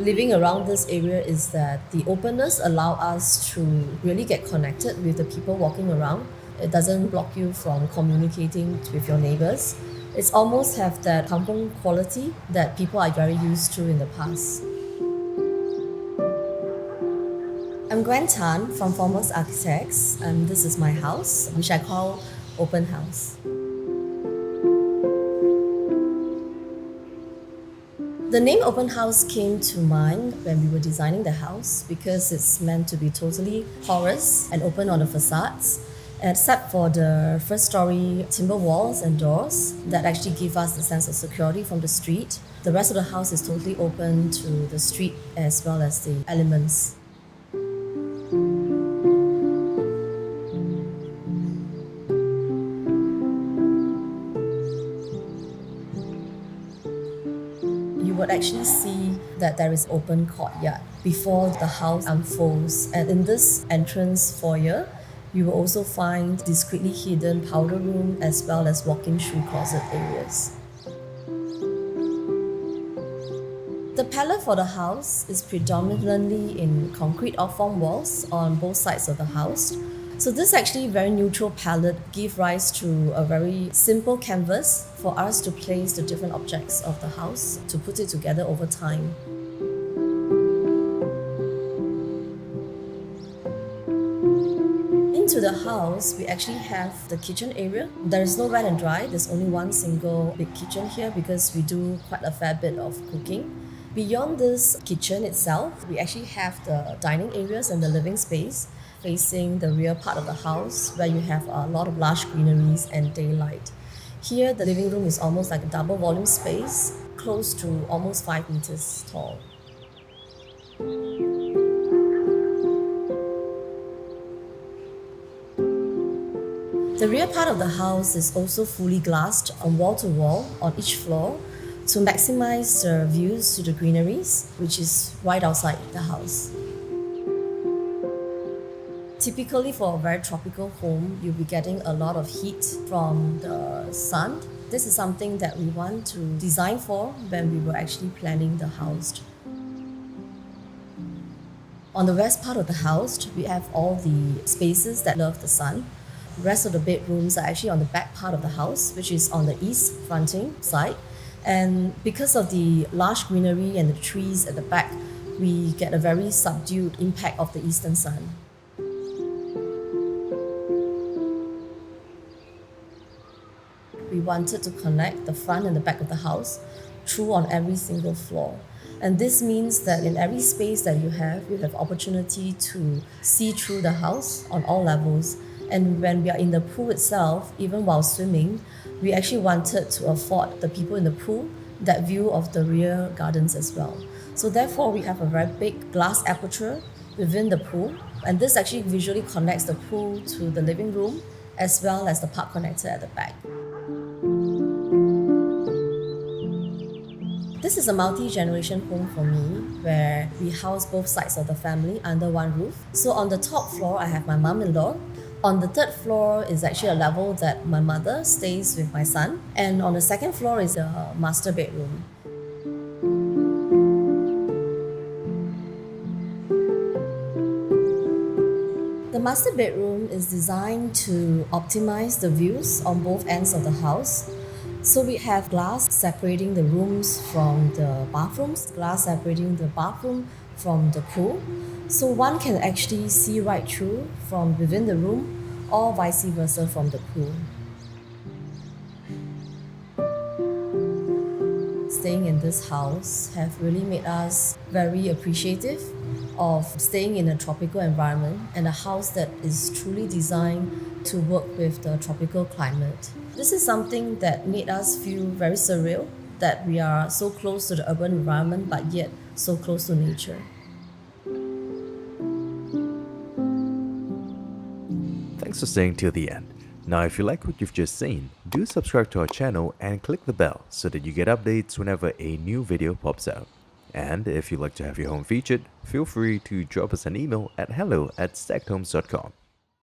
Living around this area is that the openness allow us to really get connected with the people walking around. It doesn't block you from communicating with your neighbors. It's almost have that kampong quality that people are very used to in the past. I'm Gwen Tan from Farmhouse Architects, and this is my house, which I call Open House. The name Open House came to mind when we were designing the house because it's meant to be totally porous and open on the facades, except for the first story timber walls and doors that actually give us the sense of security from the street. The rest of the house is totally open to the street as well as the elements. You would actually see that there is open courtyard before the house unfolds. And in this entrance foyer, you will also find discreetly hidden powder room as well as walk-in shoe closet areas. The palette for the house is predominantly in concrete off-form walls on both sides of the house. So this actually very neutral palette gives rise to a very simple canvas for us to place the different objects of the house to put it together over time. Into the house, we actually have the kitchen area. There is no wet and dry. There's only one single big kitchen here because we do quite a fair bit of cooking. Beyond this kitchen itself, we actually have the dining areas and the living space facing the rear part of the house where you have a lot of lush greeneries and daylight. Here, the living room is almost like a double volume space, close to almost 5 meters tall. The rear part of the house is also fully glassed on wall to wall on each floor to maximize the views to the greeneries, which is right outside the house. Typically for a very tropical home, you'll be getting a lot of heat from the sun. This is something that we want to design for when we were actually planning the house. On the west part of the house, we have all the spaces that love the sun. The rest of the bedrooms are actually on the back part of the house, which is on the east fronting side. And because of the lush greenery and the trees at the back, we get a very subdued impact of the eastern sun. We wanted to connect the front and the back of the house through on every single floor. And this means that in every space that you have opportunity to see through the house on all levels. And when we are in the pool itself, even while swimming, we actually wanted to afford the people in the pool that view of the rear gardens as well. So therefore, we have a very big glass aperture within the pool. And this actually visually connects the pool to the living room as well as the park connector at the back. This is a multi-generation home for me where we house both sides of the family under one roof. So on the top floor, I have my mom-in-law. On the third floor is actually a level that my mother stays with my son. And on the second floor is the master bedroom. The master bedroom is designed to optimize the views on both ends of the house. So we have glass separating the rooms from the bathrooms, glass separating the bathroom from the pool. So one can actually see right through from within the room or vice versa from the pool. Staying in this house have really made us very appreciative of staying in a tropical environment and a house that is truly designed to work with the tropical climate. This is something that made us feel very surreal that we are so close to the urban environment but yet so close to nature. Thanks for staying till the end. Now if you like what you've just seen, do subscribe to our channel and click the bell so that you get updates whenever a new video pops out. And if you'd like to have your home featured, feel free to drop us an email at hello@stakedhomes.com.